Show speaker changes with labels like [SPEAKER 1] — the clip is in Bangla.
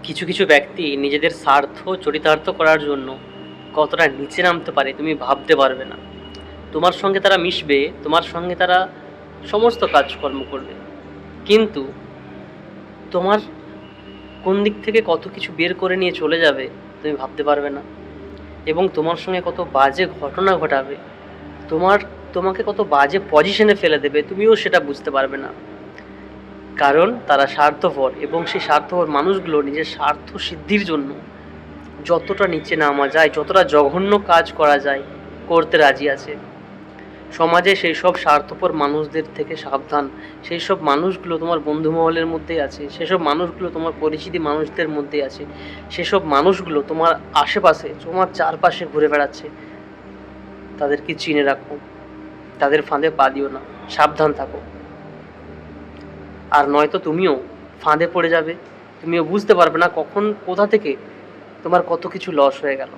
[SPEAKER 1] কিছু কিছু ব্যক্তি নিজেদের স্বার্থ চরিতার্থ করার জন্য কতটা নিচে নামতে পারে তুমি ভাবতে পারবে না। তোমার সঙ্গে তারা মিশবে, তোমার সঙ্গে তারা সমস্ত কাজকর্ম করবে, কিন্তু তোমার কোন দিক থেকে কত কিছু বের করে নিয়ে চলে যাবে তুমি ভাবতে পারবে না। এবং তোমার সঙ্গে কত বাজে ঘটনা ঘটাবে, তোমার তোমাকে কত বাজে পজিশনে ফেলে দেবে, তুমিও সেটা বুঝতে পারবে না। কারণ তারা স্বার্থপর, এবং সেই স্বার্থপর মানুষগুলো নিজের স্বার্থ সিদ্ধির জন্য যতটা নিচে নামা যায়, যতটা জঘন্য কাজ করা যায় করতে রাজি আছে। সমাজে সেই সব স্বার্থপর মানুষদের থেকে সাবধান। সেই সব মানুষগুলো তোমার বন্ধু মহলের মধ্যেই আছে, সেসব মানুষগুলো তোমার পরিচিতি মানুষদের মধ্যেই আছে, সেসব মানুষগুলো তোমার আশেপাশে, তোমার চারপাশে ঘুরে বেড়াচ্ছে। তাদেরকে চিনে রাখো, তাদের ফাঁদে পা দিও না, সাবধান থাকো। আর নয়তো তুমিও ফাঁদে পড়ে যাবে, তুমিও বুঝতে পারবে না কখন কোথা থেকে তোমার কত কিছু লস হয়ে গেল।